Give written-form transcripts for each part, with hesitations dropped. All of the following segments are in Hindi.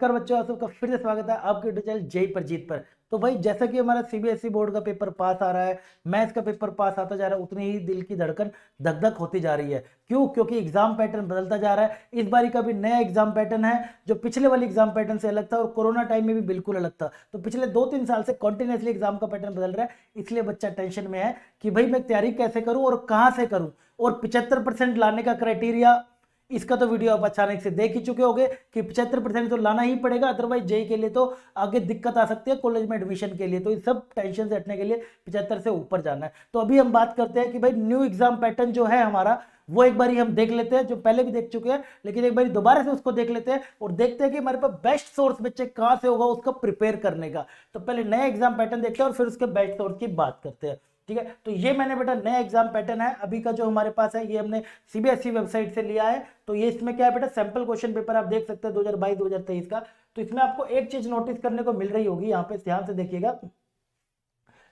कर बच्चों, आप सबका फिर से स्वागत है आपके यूट्यूब चैनल जय पर जीत पर। तो भाई जैसा कि हमारा सीबीएसई बोर्ड का पेपर पास आ रहा है, मैथ्स का पेपर पास आता जा रहा है, उतनी ही दिल की धड़कन धक धक होती जा रही है। क्यों? क्योंकि एग्जाम पैटर्न बदलता जा रहा है। इस बारी का भी नया एग्जाम पैटर्न है जो पिछले वाले एग्जाम पैटर्न से अलग था और कोरोना टाइम में भी बिल्कुल अलग था। तो पिछले 2-3 साल से कंटिन्यूसली एग्जाम का पैटर्न बदल रहा है, इसलिए बच्चा टेंशन में है कि भाई मैं तैयारी कैसे करूं और कहां से करूं। और 75% लाने का क्राइटेरिया, इसका तो वीडियो आप अचानक से देख ही चुके होंगे कि 75% तो लाना ही पड़ेगा, अदरवाइज जेई के लिए तो आगे दिक्कत आ सकती है कॉलेज में एडमिशन के लिए। तो इस सब टेंशन से हटने के लिए 75 से ऊपर जाना है। तो अभी हम बात करते हैं कि भाई न्यू एग्जाम पैटर्न जो है हमारा, वो एक बार हम देख लेते हैं, जो पहले भी देख चुके हैं, लेकिन एक बार दोबारा से उसको देख लेते हैं और देखते हैं कि हमारे पास बेस्ट सोर्स बच्चे कहां से होगा उसका प्रिपेयर करने का। तो पहले नया एग्जाम पैटर्न देखते हैं और फिर उसके बेस्ट सोर्स की बात करते हैं। ठीक है, तो ये मैंने बेटा नया एग्जाम पैटर्न है अभी का जो हमारे पास है, ये हमने सीबीएसई वेबसाइट से लिया है। तो ये इसमें क्या है बेटा, सैंपल क्वेश्चन पेपर आप देख सकते हैं 2022-2023 का। तो इसमें आपको एक चीज नोटिस करने को मिल रही होगी, यहाँ पे ध्यान से देखिएगा,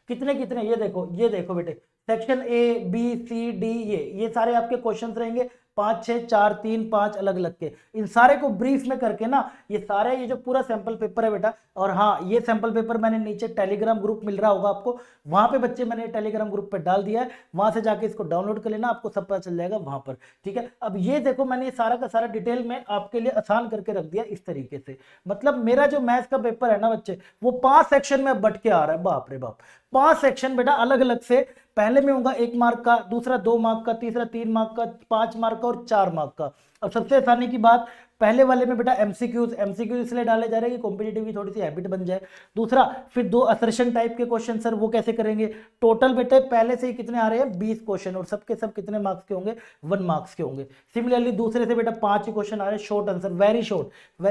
कितने कितने, ये देखो बेटे, section A B C D, ये सारे आपके क्वेश्चंस रहेंगे, 5 6 4 3 5 अलग अलग के। इन सारे को ब्रीफ में करके ना, ये जो पूरा सैंपल पेपर है बेटा, और हाँ ये सैंपल पेपर मैंने नीचे टेलीग्राम ग्रुप मिल रहा होगा आपको, वहां पे बच्चे मैंने टेलीग्राम ग्रुप पे डाल दिया है, वहां से जाके इसको डाउनलोड कर लेना, आपको सब पता चल जाएगा वहां पर। ठीक है, अब ये देखो मैंने ये सारा का सारा डिटेल में आपके लिए आसान करके रख दिया इस तरीके से। मतलब मेरा जो मैथ्स का पेपर है ना बच्चे, वो 5 सेक्शन में बट के आ रहा है, बाप रे बाप, 5 सेक्शन बेटा अलग अलग से। पहले में होगा 1 मार्क का, दूसरा 2 मार्क का, तीसरा 3 मार्क का, 5 मार्क का और 4 मार्क का। अब सबसे आसानी की बात, पहले वाले में बेटा एमसीक्यूज इसलिए डाले जा रहे हैं कि कॉम्पिटिटिव की थोड़ी सी हैबिट बन जाए। दूसरा, फिर 2 असर्शन टाइप के क्वेश्चन, सर वो कैसे करेंगे। टोटल बेटे पहले से ही कितने आ रहे हैं, 20 क्वेश्चन, और सबके सब कितने मार्क्स के होंगे, 1 मार्क्स के होंगे। सिमिलरली दूसरे से बेटा 5 क्वेश्चन आ रहे हैं, शॉर्ट आंसर, वेरी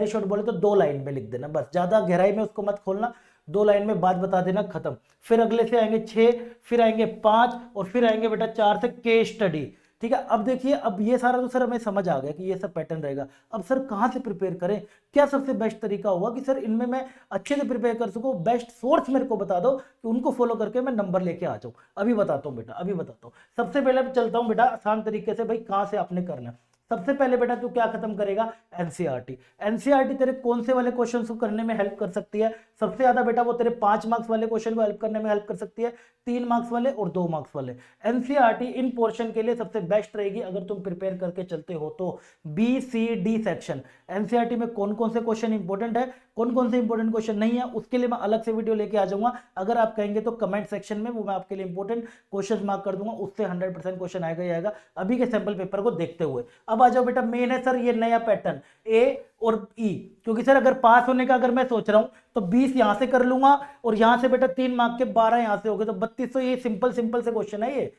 शॉर्ट बोले तो 2 लाइन में लिख देना, बस ज्यादा गहराई में उसको मत खोलना, 2 लाइन में बात बता देना, खत्म। फिर अगले से आएंगे 6, फिर आएंगे 5, और फिर आएंगे बेटा 4 से केस स्टडी। ठीक है, अब देखिए, अब ये सारा तो सर हमें समझ आ गया कि ये सब पैटर्न रहेगा। अब सर कहां से प्रिपेयर करें, क्या सबसे बेस्ट तरीका होगा कि सर इनमें मैं अच्छे से प्रिपेयर कर सकूं, बेस्ट सोर्स मेरे को बता दो कि उनको फॉलो करके मैं नंबर लेके आ जाऊं। अभी बताता हूं बेटा, अभी बताता हूं। सबसे पहले चलता हूं बेटा आसान तरीके से, भाई कहां से आपने करना है। सबसे पहले बेटा तू क्या खत्म करेगा, एनसीईआरटी। एनसीईआरटी तेरे कौन से वाले क्वेश्चन को करने में हेल्प कर सकती है, सबसे ज्यादा बेटा वो तेरे 5 मार्क्स वाले क्वेश्चन को हेल्प करने में हेल्प कर सकती है, 3 मार्क्स वाले और 2 मार्क्स वाले। एनसीईआरटी इन पोर्शन के लिए सबसे बेस्ट रहेगी अगर तुम प्रिपेयर करके चलते हो तो। B C D section, NCERT में कौन कौन से क्वेश्चन इंपॉर्टेंट है, कौन कौन से इंपॉर्टेंट क्वेश्चन नहीं है, उसके लिए मैं अलग से वीडियो लेके आ जाऊंगा। अगर आप कहेंगे तो कमेंट सेक्शन में वो मैं आपके लिए इंपॉर्टेंट क्वेश्चन मार्क कर दूंगा, उससे 100% क्वेश्चन आएगा ही आएगा अभी के सैंपल पेपर को देखते हुए। अब आ जाओ बेटा, मेन है सर ये नया पैटर्न ए और ई, क्योंकि सर अगर पास होने का अगर मैं सोच रहा हूं तो 20 यहां से कर लूंगा, और यहां से बेटा 3 मार्क के 12 यहां से हो गए, तो 3200। ये सिंपल से क्वेश्चन है, ये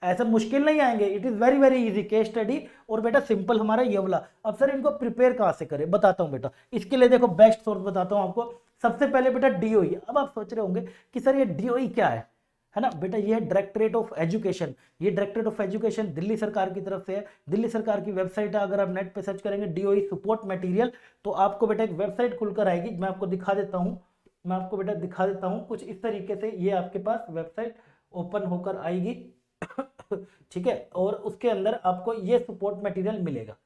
ऐसा मुश्किल नहीं आएंगे, it is very very easy case study, और बेटा सिंपल हमारा ये वाला। अब सर इनको प्रिपेयर कहां से करें, बताता हूं बेटा। इसके लिए देखो बेस्ट सोर्स बताता हूं आपको। सबसे पहले बेटा डीओई। अब आप सोच रहे होंगे कि सर ये डीओई क्या है ना बेटा, ये है डायरेक्टरेट ऑफ एजुकेशन। ये डायरेक्टरेट ऑफ एजुकेशन दिल्ली सरकार की तरफ से है, दिल्ली सरकार की वेबसाइट है। अगर आप नेट पे सर्च करेंगे डीओई सपोर्ट मटेरियल, तो आपको बेटा एक वेबसाइट खुलकर आएगी। मैं आपको दिखा देता हूं, मैं आपको बेटा दिखा देता हूं कुछ इस तरीके से। ये आपके पास वेबसाइट ओपन होकर आएगी ठीक है, और उसके अंदर आपको ये सपोर्ट मटेरियल मिलेगा।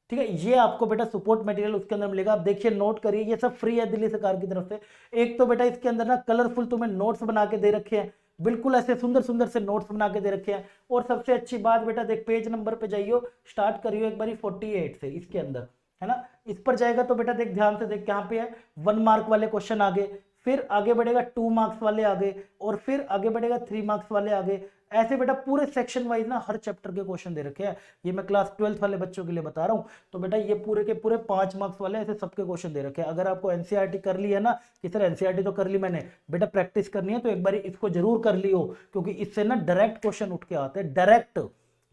ठीक है, ये आपको बेटा सपोर्ट मटेरियल उसके अंदर मिलेगा। आप देखिए, नोट करिए, ये सब फ्री है दिल्ली सरकार की तरफ से। एक तो बेटा इसके अंदर ना कलरफुल तुम्हें नोट्स बना के दे रखे हैं, बिल्कुल ऐसे सुंदर सुंदर से नोट्स बना के दे रखे हैं। और सबसे अच्छी बात बेटा देख, पेज नंबर पे जाइयो, स्टार्ट करियो एक बारी 48 से, इसके अंदर है ना, इस पर जाएगा तो बेटा देख ध्यान से देख, यहाँ पे है 1 मार्क वाले क्वेश्चन आगे, फिर आगे बढ़ेगा 2 मार्क्स वाले आगे, और फिर आगे बढ़ेगा 3 मार्क्स वाले आगे। ऐसे बेटा पूरे सेक्शन वाइज ना हर चैप्टर के क्वेश्चन दे रखे हैं। ये मैं क्लास 12th वाले बच्चों के लिए बता रहा हूँ। तो बेटा ये पूरे के पूरे 5 मार्क्स वाले ऐसे सबके क्वेश्चन दे रखे हैं। अगर आपको एनसीईआरटी कर ली है ना, कि सर एनसीईआरटी तो कर ली मैंने, बेटा प्रैक्टिस करनी है तो एक बार इसको जरूर कर लियो, क्योंकि इससे ना डायरेक्ट क्वेश्चन उठ के आते हैं, डायरेक्ट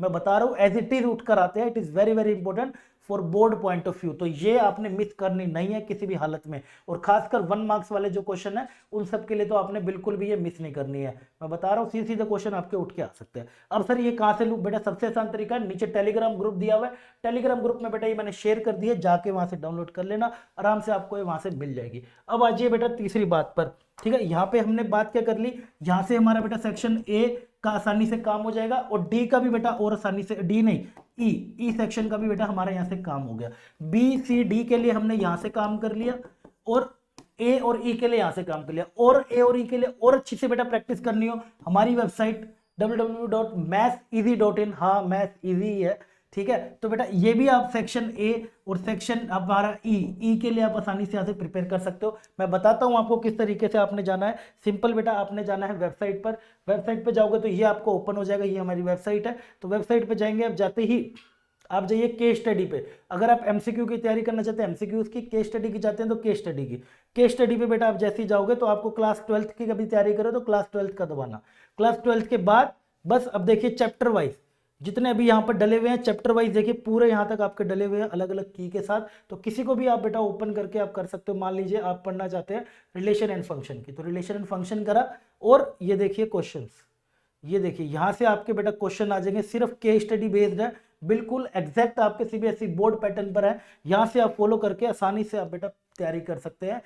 मैं बता रहा हूं, एज इट इज उठ कर आते हैं। It is very very important for board point of view. तो ये आपने मिस करनी नहीं है किसी भी हालत में, और खासकर 1 मार्क्स वाले जो क्वेश्चन है उन सब के लिए तो आपने बिल्कुल भी ये मिस नहीं करनी है। मैं बता रहा हूँ सीधे सीधे क्वेश्चन आपके उठ के आ सकते हैं। अब सर ये कहां से लूं बेटा, सबसे आसान तरीका है, नीचे टेलीग्राम ग्रुप दिया हुआ है, टेलीग्राम ग्रुप में बेटा ये मैंने शेयर कर दिया, जाके वहां से डाउनलोड कर लेना, आराम से आपको वहां से मिल जाएगी। अब आ जाइए बेटा तीसरी बात पर। ठीक है, यहाँ पे हमने बात क्या कर ली, यहाँ से हमारा बेटा सेक्शन ए का आसानी से काम हो जाएगा, और डी का भी बेटा और आसानी से, डी नहीं ई सेक्शन का भी बेटा हमारा यहाँ से काम हो गया। बी सी डी के लिए हमने यहाँ से काम कर लिया, और ए और ई के लिए यहाँ से काम कर लिया, और ए और ई के लिए और अच्छी से बेटा प्रैक्टिस करनी हो, हमारी वेबसाइट www.mathseasy.in, हाँ मैथ इजी है, ठीक है। तो बेटा ये भी आप सेक्शन ए और सेक्शन हमारा ई के लिए आप आसानी से यहाँ से प्रिपेयर कर सकते हो। मैं बताता हूँ आपको किस तरीके से आपने जाना है। सिंपल बेटा आपने जाना है वेबसाइट पर, वेबसाइट पर जाओगे तो ये आपको ओपन हो जाएगा, ये हमारी वेबसाइट है। तो वेबसाइट पर जाएंगे, आप जाते ही आप जाइए केस स्टडी पे। अगर आप एमसीक्यू की तैयारी करना चाहते हैं एमसीक्यूज की, केस स्टडी की चाहते हैं तो केस स्टडी की। केस स्टडी पे बेटा आप जैसे ही जाओगे तो आपको क्लास 12th की कभी तैयारी करो तो क्लास 12th का दबाना। क्लास 12th के बाद बस अब देखिए चैप्टर वाइज जितने अभी यहाँ पर डले हुए हैं, चैप्टर वाइज देखिए पूरे यहाँ तक आपके डले हुए हैं अलग अलग की के साथ। तो किसी को भी आप बेटा ओपन करके आप कर सकते हो। मान लीजिए आप पढ़ना चाहते हैं रिलेशन एंड फंक्शन की, तो रिलेशन एंड फंक्शन करा, और ये देखिए क्वेश्चंस, ये देखिए यहाँ से आपके बेटा क्वेश्चन आ जाएंगे, सिर्फ केस स्टडी बेस्ड है, बिल्कुल एग्जैक्ट आपके सीबीएसई बोर्ड पैटर्न पर है। यहाँ से आप फॉलो करके आसानी से आप बेटा तैयारी कर सकते हैं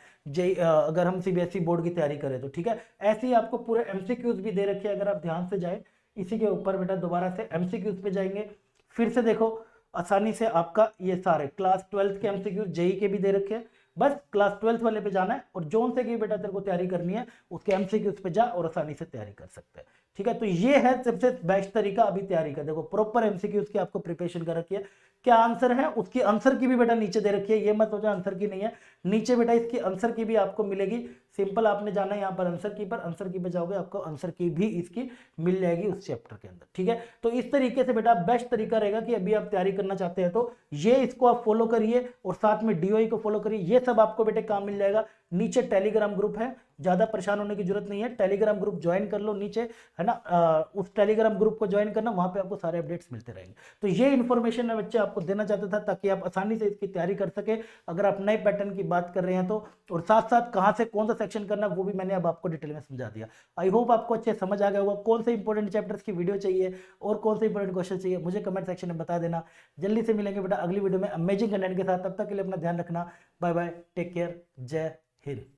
अगर हम सीबीएसई बोर्ड की तैयारी करें तो, ठीक है। ऐसे ही आपको पूरे एमसीक्यूज भी दे रखे हैं, अगर आप ध्यान से जाए इसी के ऊपर बेटा दोबारा से एमसीक्यूज पे जाएंगे, फिर से देखो आसानी से आपका ये सारे क्लास 12th के एमसीक्यूज जेई के भी दे रखे हैं। बस क्लास 12th वाले पे जाना है और जोन से की बेटा तेरे को तैयारी करनी है उसके एमसीक्यूज पे जा और आसानी से तैयारी कर सकते हैं, ठीक है। तो ये है सबसे बेस्ट तरीका अभी तैयारी का। देखो प्रॉपर एमसीक्यूज की आपको प्रिपरेशन कर रखी है, क्या आंसर है उसकी आंसर की भी बेटा नीचे दे रखी है, ये मत सोचा आंसर की नहीं है, नीचे बेटा इसकी आंसर की भी आपको मिलेगी। सिंपल आपने जाना है यहाँ पर आंसर की पर, आंसर की पे जाओगे आपको आंसर की भी इसकी मिल जाएगी उस चैप्टर के अंदर, ठीक है। तो इस तरीके से बेटा बेस्ट तरीका रहेगा कि अभी आप तैयारी करना चाहते हैं तो ये इसको आप फॉलो करिए और साथ में डीओई को फॉलो करिए, ये सब आपको बेटे काम मिल जाएगा। नीचे टेलीग्राम ग्रुप है, ज्यादा परेशान होने की जरूरत नहीं है, टेलीग्राम ग्रुप ज्वाइन कर लो नीचे, है ना। उस टेलीग्राम ग्रुप को ज्वाइन करना, वहां पे आपको सारे अपडेट्स मिलते रहेंगे। तो ये इन्फॉर्मेशन मैं बच्चे आपको देना चाहता था ताकि आप आसानी से इसकी तैयारी कर सके अगर आप नए पैटर्न की बात कर रहे हैं तो, और साथ साथ कहां से कौन सा सेक्शन करना वो भी मैंने अब आपको डिटेल में समझा दिया। आई होप आपको अच्छे समझ आ गया होगा। कौन से इंपॉर्टेंट चैप्टर्स की वीडियो चाहिए और कौन से इंपॉर्टेंट क्वेश्चन चाहिए मुझे कमेंट सेक्शन में बता देना। जल्दी से मिलेंगे बेटा अगली वीडियो में अमेजिंग कंटेंट के साथ, तब तक के लिए अपना ध्यान रखना। बाय बाय, टेक केयर, जय हिंद।